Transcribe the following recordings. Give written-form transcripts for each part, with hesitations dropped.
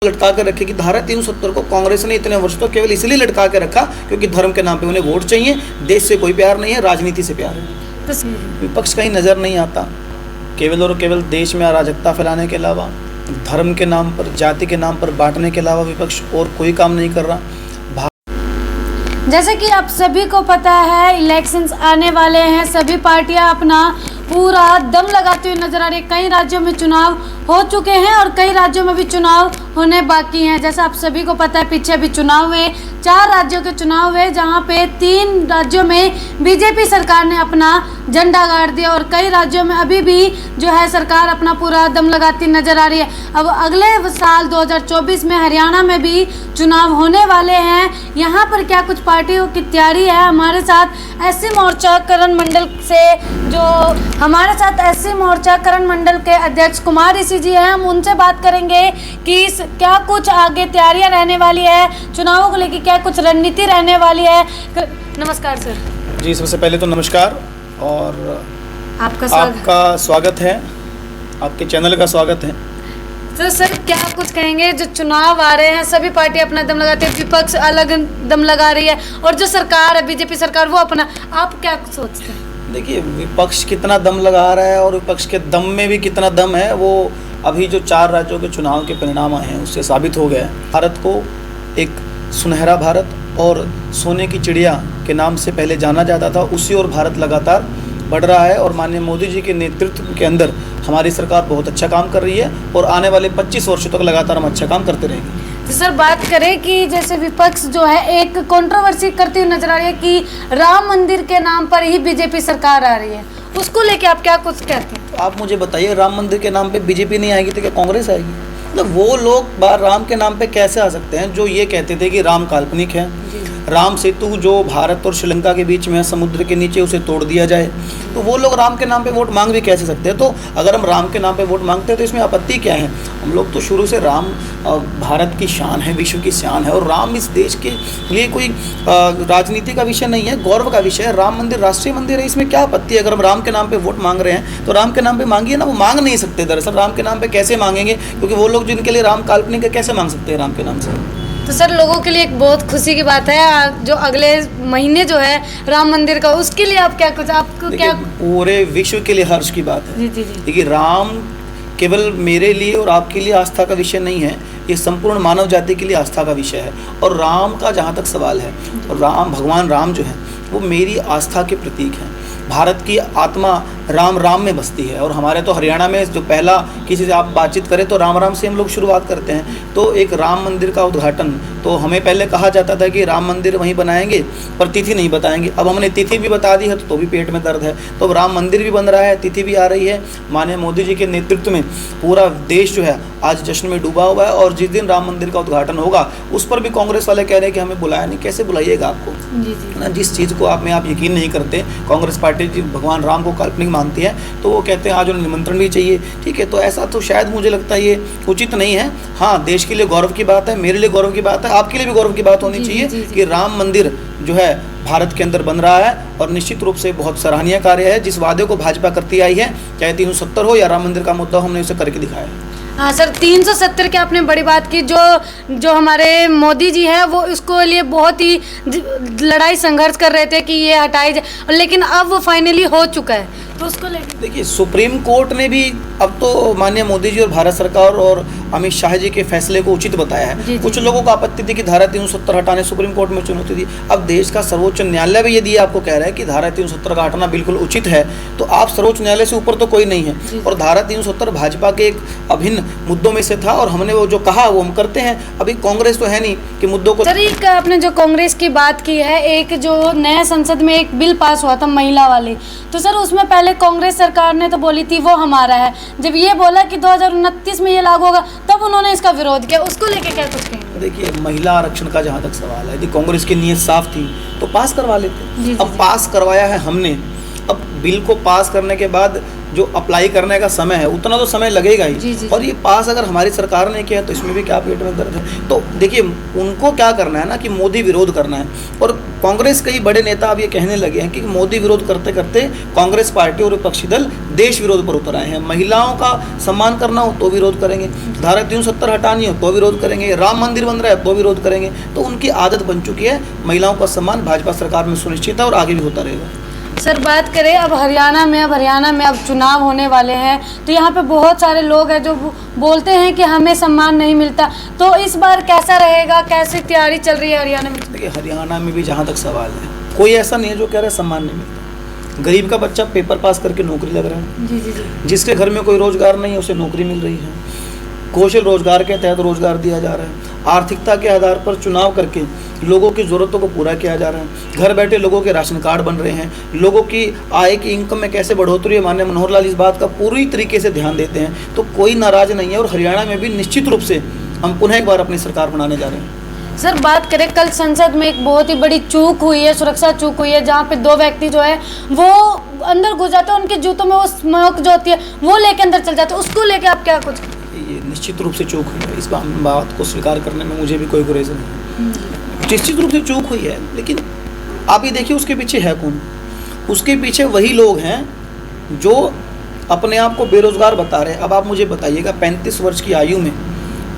लटका कर रखे कि धारा 370 को कांग्रेस ने इतने वर्ष तो केवल इसलिए लटका के रखा क्योंकि धर्म के नाम पे उन्हें वोट चाहिए, देश से कोई प्यार नहीं है, राजनीति से प्यार है। विपक्ष कहीं नज़र नहीं आता, केवल और केवल देश में अराजकता फैलाने के अलावा, धर्म के नाम पर, जाति के नाम पर बांटने के अलावा विपक्ष और कोई काम नहीं कर रहा। जैसे कि आप सभी को पता है इलेक्शंस आने वाले हैं, सभी पार्टियां अपना पूरा दम लगाती हुई नजर आ रही है। कई राज्यों में चुनाव हो चुके हैं और कई राज्यों में भी चुनाव होने बाकी हैं। जैसा आप सभी को पता है पीछे भी चुनाव हुए, 4 राज्यों के चुनाव हुए जहां पे 3 राज्यों में बीजेपी सरकार ने अपना झंडा गाड़ दिया और कई राज्यों में अभी भी जो है सरकार अपना पूरा दम लगाती नजर आ रही है। अब अगले साल 2024 में हरियाणा में भी चुनाव होने वाले हैं। यहाँ पर क्या कुछ पार्टियों की तैयारी है? हमारे साथ एससी मोर्चा करण मंडल से करण मंडल के अध्यक्ष कुमार ऋषि जी हैं। हम उनसे बात करेंगे कि क्या कुछ आगे तैयारियां रहने वाली है, चुनावों को लेकर क्या कुछ रणनीति रहने वाली है। नमस्कार सर। जी, सबसे पहले तो नमस्कार और आपका स्वागत है, आपके चैनल का स्वागत है। तो सर क्या कुछ कहेंगे, जो चुनाव आ रहे हैं सभी पार्टी अपना दम लगाती है, विपक्ष अलग दम लगा रही है और जो सरकार है बीजेपी सरकार वो अपना, आप क्या सोचते हैं? देखिए, विपक्ष कितना दम लगा रहा है और विपक्ष के दम में भी कितना दम है वो अभी जो 4 राज्यों के चुनाव के परिणाम आए हैं उससे साबित हो गया है। भारत को एक सुनहरा भारत और सोने की चिड़िया के नाम से पहले जाना जाता था, उसी ओर भारत लगातार बढ़ रहा है और माननीय मोदी जी के नेतृत्व के अंदर हमारी सरकार बहुत अच्छा काम कर रही है और आने वाले 25 वर्षों तक लगातार हम अच्छा काम करते रहेंगे। तो सर बात करें कि जैसे विपक्ष जो है एक कंट्रोवर्सी करती हुई नजर आ रही है कि राम मंदिर के नाम पर ही बीजेपी सरकार आ रही है, उसको लेके आप क्या कुछ कहते हैं? तो आप मुझे बताइए, राम मंदिर के नाम पे बीजेपी नहीं आएगी तो क्या कांग्रेस आएगी? मतलब वो लोग राम के नाम पे कैसे आ सकते हैं जो ये कहते थे कि राम काल्पनिक है, राम सेतु जो भारत और श्रीलंका के बीच में है समुद्र के नीचे उसे तोड़ दिया जाए, तो वो लोग राम के नाम पे वोट मांग भी कैसे सकते हैं? तो अगर हम राम के नाम पे वोट मांगते हैं तो इसमें आपत्ति क्या है? हम लोग तो शुरू से राम भारत की शान है, विश्व की शान है और राम इस देश के लिए कोई राजनीति का विषय नहीं है, गौरव का विषय है। राम मंदिर राष्ट्रीय मंदिर है, इसमें क्या आपत्ति है? अगर हम राम के नाम पे वोट मांग रहे हैं तो राम के नाम पे मांगिए ना। वो मांग नहीं सकते, दरअसल राम के नाम पे कैसे मांगेंगे, क्योंकि वो लोग जिनके लिए राम काल्पनिक है कैसे मांग सकते हैं राम के नाम से? तो सर लोगों के लिए एक बहुत खुशी की बात है जो अगले महीने जो है राम मंदिर का, उसके लिए आप क्या कुछ, आपको क्या? पूरे विश्व के लिए हर्ष की बात है। जी। देखिए, राम केवल मेरे लिए और आपके लिए आस्था का विषय नहीं है, ये संपूर्ण मानव जाति के लिए आस्था का विषय है। और राम का जहाँ तक सवाल है, राम, भगवान राम जो है वो मेरी आस्था के प्रतीक हैं। भारत की आत्मा राम में बसती है और हमारे तो हरियाणा में जो पहला किसी से आप बातचीत करें तो राम से हम लोग शुरुआत करते हैं। तो एक राम मंदिर का उद्घाटन, तो हमें पहले कहा जाता था कि राम मंदिर वहीं बनाएंगे पर तिथि नहीं बताएंगे। अब हमने तिथि भी बता दी है तो भी पेट में दर्द है। तो अब राम मंदिर भी बन रहा है, तिथि भी आ रही है। माननीय मोदी जी के नेतृत्व में पूरा देश जो है आज जश्न में डूबा हुआ है और जिस दिन राम मंदिर का उद्घाटन होगा उस पर भी कांग्रेस वाले कह रहे हैं कि हमें बुलाया नहीं। कैसे बुलाइएगा आपको? है ना, जिस चीज़ को आप यकीन नहीं करते, कांग्रेस पार्टी भगवान राम को काल्पनिक मानती है तो वो कहते हैं आज उन्हें निमंत्रण भी चाहिए। ठीक है, तो ऐसा तो शायद मुझे लगता है ये उचित नहीं है। हाँ, देश के लिए गौरव की बात है, मेरे लिए गौरव की बात है, आपके लिए भी गौरव की बात होनी चाहिए कि राम मंदिर जो है भारत के अंदर बन रहा है और निश्चित रूप से बहुत सराहनीय कार्य है। जिस वादे को भाजपा करती आई है, चाहे 370 हो या राम मंदिर का मुद्दा, हमने उसे करके दिखाया है। हाँ सर, 370 की आपने बड़ी बात की। जो हमारे मोदी जी हैं वो इसको लिए बहुत ही लड़ाई संघर्ष कर रहे थे कि ये हटाई जाए, लेकिन अब वो फाइनली हो चुका है। तो उसको लेकर देखिए, सुप्रीम कोर्ट ने भी अब तो माननीय मोदी जी और भारत सरकार और अमित शाह जी के फैसले को उचित बताया है। कुछ लोगों को आपत्ति थी कि धारा 370 हटाने सुप्रीम कोर्ट में चुनौती दी। अब देश का सर्वोच्च न्यायालय भी यदि आपको कह रहा है कि धारा 370 का हटाना बिल्कुल उचित है, तो आप सर्वोच्च न्यायालय से ऊपर तो कोई नहीं है। और धारा 370 भाजपा के एक अभिन्न मुद्दों में से था और हमने वो जो कहा वो हम करते हैं। अभी कांग्रेस तो है नहीं कि मुद्दों को। सर एक आपने जो कांग्रेस की बात की है, एक जो नया संसद में एक बिल पास हुआ था महिला वाली, तो सर उसमें पहले कांग्रेस सरकार ने तो बोली थी वो हमारा है। जब ये बोला कि 2029 में ये लागू होगा तब उन्होंने इसका विरोध किया, उसको लेके क्या कुछ कहेंगे? देखिए, महिला आरक्षण का जहाँ तक सवाल है, यदि कांग्रेस की नीयत साफ थी तो पास करवा लेते। अब पास करवाया है हमने अब बिल को पास करने के बाद जो अप्लाई करने का समय है उतना तो समय लगेगा जी, ही, जी। और ये पास अगर हमारी सरकार ने किया तो इसमें भी क्या पेट में दर्द है। तो देखिए उनको क्या करना है ना कि मोदी विरोध करना है, और कांग्रेस कई बड़े नेता अब ये कहने लगे हैं कि मोदी विरोध करते करते कांग्रेस पार्टी और विपक्षी दल देश विरोध पर उतर आए हैं। महिलाओं का सम्मान करना हो तो विरोध करेंगे, धारा 370 हटानी हो तो विरोध करेंगे, राम मंदिर बन रहा है तो विरोध करेंगे। तो उनकी आदत बन चुकी है। महिलाओं का सम्मान भाजपा सरकार में सुनिश्चित है और आगे भी होता रहेगा। सर बात करें अब हरियाणा में अब चुनाव होने वाले हैं, तो यहाँ पे बहुत सारे लोग हैं जो बोलते हैं कि हमें सम्मान नहीं मिलता, तो इस बार कैसा रहेगा, कैसी तैयारी चल रही है हरियाणा में? देखिए हरियाणा में भी जहाँ तक सवाल है, कोई ऐसा नहीं है जो कह रहा है सम्मान नहीं मिलता। गरीब का बच्चा पेपर पास करके नौकरी लग रहा है, जी जी जी। जिसके घर में कोई रोजगार नहीं है उसे नौकरी मिल रही है, कौशल रोजगार के तहत रोजगार दिया जा रहा है, आर्थिकता के आधार पर चुनाव करके लोगों की ज़रूरतों को पूरा किया जा रहा है, घर बैठे लोगों के राशन कार्ड बन रहे हैं, लोगों की आय की इनकम में कैसे बढ़ोतरी है, माननीय मनोहर लाल इस बात का पूरी तरीके से ध्यान देते हैं। तो कोई नाराज नहीं है, और हरियाणा में भी निश्चित रूप से हम पुनः एक बार अपनी सरकार बनाने जा रहे हैं। सर बात करें कल संसद में एक बहुत ही बड़ी चूक हुई है, सुरक्षा चूक हुई है, जहाँ पे 2 व्यक्ति जो है वो अंदर घुस जाते हैं, उनके जूतों में वो स्मोक जो होती है वो लेके अंदर चल जाते हैं, उसको लेके आप क्या कुछ? ये निश्चित रूप से चूक हुई है, इस बात को स्वीकार करने में मुझे भी कोई गुरेज नहीं है। निश्चित रूप से चूक हुई है, लेकिन आप ये देखिए उसके पीछे है कौन? उसके पीछे वही लोग हैं जो अपने आप को बेरोजगार बता रहे हैं। अब आप मुझे बताइएगा 35 वर्ष की आयु में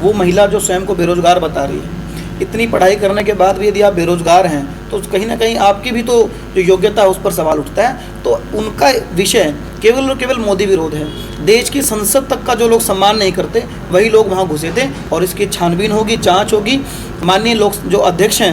वो महिला जो स्वयं को बेरोजगार बता रही है, इतनी पढ़ाई करने के बाद भी यदि आप बेरोजगार हैं तो कहीं ना कहीं आपकी भी तो जो योग्यता है उस पर सवाल उठता है। तो उनका विषय केवल और केवल मोदी विरोध है। देश की संसद तक का जो लोग सम्मान नहीं करते वही लोग वहाँ घुसे थे, और इसकी छानबीन होगी, जांच होगी। माननीय लोग जो अध्यक्ष हैं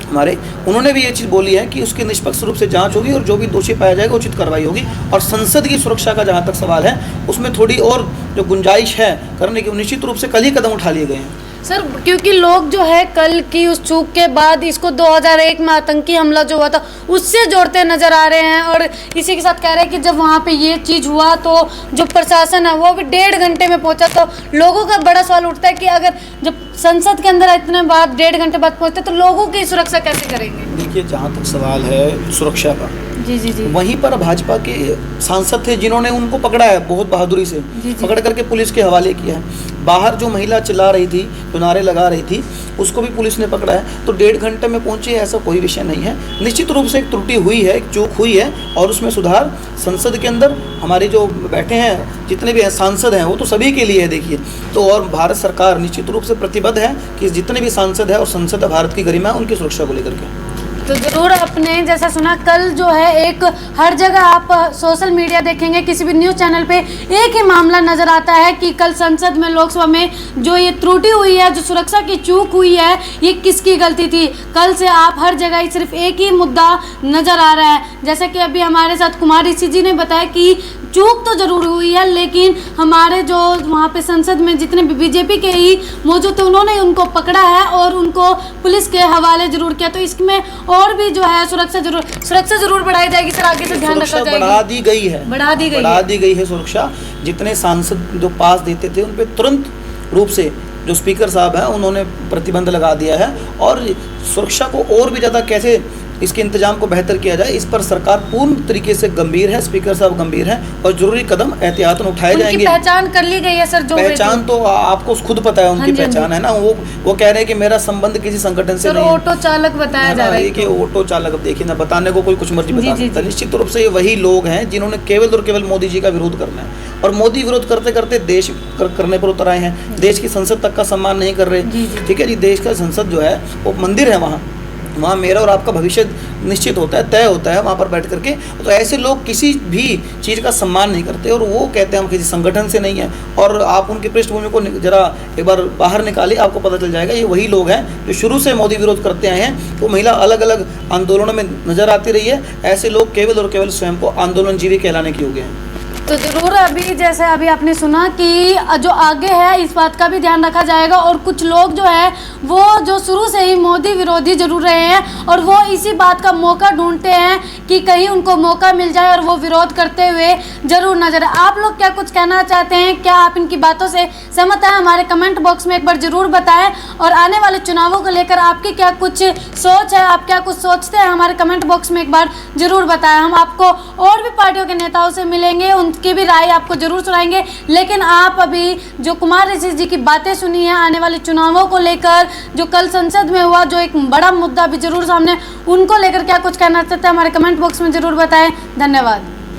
हमारे, उन्होंने भी ये चीज़ बोली है कि उसकी निष्पक्ष रूप से जांच होगी और जो भी दोषी पाया जाएगा उचित कार्रवाई होगी। और संसद की सुरक्षा का जहाँ तक सवाल है उसमें थोड़ी और जो गुंजाइश है करने की, निश्चित रूप से कल ही कदम उठा लिए गए हैं। सर क्योंकि लोग जो है कल की उस चूक के बाद इसको 2001 में आतंकी हमला जो हुआ था उससे जोड़ते नजर आ रहे हैं, और इसी के साथ कह रहे हैं कि जब वहाँ पे ये चीज़ हुआ तो जो प्रशासन है वो भी 1.5 घंटे में पहुंचा। तो लोगों का बड़ा सवाल उठता है कि अगर जब संसद के अंदर इतने बाद 1.5 घंटे बाद पहुंचते तो लोगों की सुरक्षा कैसे करेंगे? देखिए जहाँ तक सवाल है सुरक्षा का, जी जी जी, वहीं पर भाजपा के सांसद थे जिन्होंने उनको पकड़ा है बहुत बहादुरी से, जी। पकड़ करके पुलिस के हवाले किया है। बाहर जो महिला चिल्ला रही थी, जो नारे लगा रही थी, उसको भी पुलिस ने पकड़ा है। तो 1.5 घंटे में पहुंची है ऐसा कोई विषय नहीं है। निश्चित रूप से एक त्रुटि हुई है, एक चूक हुई है, और उसमें सुधार संसद के अंदर हमारे जो बैठे हैं जितने भी सांसद हैं वो तो सभी के लिए है। देखिए तो और भारत सरकार निश्चित रूप से प्रतिबद्ध है कि जितने भी सांसद है और संसद है भारत की गरिमा है उनकी सुरक्षा को लेकर के। तो ज़रूर आपने जैसा सुना कल जो है एक हर जगह आप सोशल मीडिया देखेंगे, किसी भी न्यूज़ चैनल पे एक ही मामला नज़र आता है कि कल संसद में लोकसभा में जो ये त्रुटि हुई है, जो सुरक्षा की चूक हुई है, ये किसकी गलती थी। कल से आप हर जगह सिर्फ एक ही मुद्दा नज़र आ रहा है। जैसा कि अभी हमारे साथ कुमार ऋषि जी ने बताया कि चूक तो ज़रूर हुई है, लेकिन हमारे जो वहाँ पे संसद में जितने भी बीजेपी के ही मौजूद थे उन्होंने उनको पकड़ा है और उनको पुलिस के हवाले ज़रूर किया। तो इसमें और भी जो है सुरक्षा जरूर बढ़ाई जाएगी सर, आगे से ध्यान रखा जाएगा। बढ़ा दी गई है सुरक्षा। जितने सांसद जो पास देते थे उन पे तुरंत रूप से जो स्पीकर साहब हैं उन्होंने प्रतिबंध लगा दिया है, और सुरक्षा को और भी ज़्यादा कैसे इसके इंतजाम को बेहतर किया जाए इस पर सरकार पूर्ण तरीके से गंभीर है। स्पीकर साहब गंभीर हैं और जरूरी कदम एहतियातन उठाए जाएंगे। पहचान कर ली गई है सर, जो पहचान तो आपको खुद पता है उनकी पहचान है ना। वो कह रहे हैं कि मेरा संबंध किसी संगठन से नहीं है। ऑटो चालक बताया जा रहा है कि ऑटो चालक, अब देखिए ना, बताने को कोई कुछ मर्जी बता सकता है। निश्चित रूप से ये वही लोग हैं जिन्होंने केवल और केवल मोदी जी का विरोध करना है, और मोदी विरोध करते करते देश करने पर उतर आए हैं। देश की संसद तक का सम्मान नहीं कर रहे। ठीक है जी, देश का संसद जो है वो मंदिर है, वहाँ मेरा और आपका भविष्य निश्चित होता है, तय होता है वहाँ पर बैठ करके। तो ऐसे लोग किसी भी चीज़ का सम्मान नहीं करते और वो कहते हैं हम किसी संगठन से नहीं हैं। और आप उनकी पृष्ठभूमि को जरा एक बार बाहर निकालिए, आपको पता चल जाएगा ये वही लोग हैं जो शुरू से मोदी विरोध करते आए हैं। तो महिला अलग अलग आंदोलनों में नजर आती रही है। ऐसे लोग केवल और केवल स्वयं को आंदोलनजीवी कहलाने के योग्य हैं। तो ज़रूर अभी जैसे अभी आपने सुना कि जो आगे है इस बात का भी ध्यान रखा जाएगा, और कुछ लोग जो है वो जो शुरू से ही मोदी विरोधी जरूर रहे हैं और वो इसी बात का मौका ढूंढते हैं कि कहीं उनको मौका मिल जाए और वो विरोध करते हुए जरूर नजर आए। आप लोग क्या कुछ कहना चाहते हैं? क्या आप इनकी बातों से सहमत हैं? हमारे कमेंट बॉक्स में एक बार ज़रूर बताएं। और आने वाले चुनावों को लेकर आपकी क्या कुछ सोच है, आप क्या कुछ सोचते हैं, हमारे कमेंट बॉक्स में एक बार ज़रूर बताएं। हम आपको और भी पार्टियों के नेताओं से मिलेंगे, उनकी भी राय आपको ज़रूर सुनाएंगे। लेकिन आप अभी जो कुमार ऋषि जी की बातें सुनी है आने वाले चुनावों को लेकर, जो कल संसद में हुआ, जो एक बड़ा मुद्दा भी जरूर सामने, उनको लेकर क्या कुछ कहना चाहते हैं हमारे कमेंट बॉक्स में ज़रूर बताएं। धन्यवाद।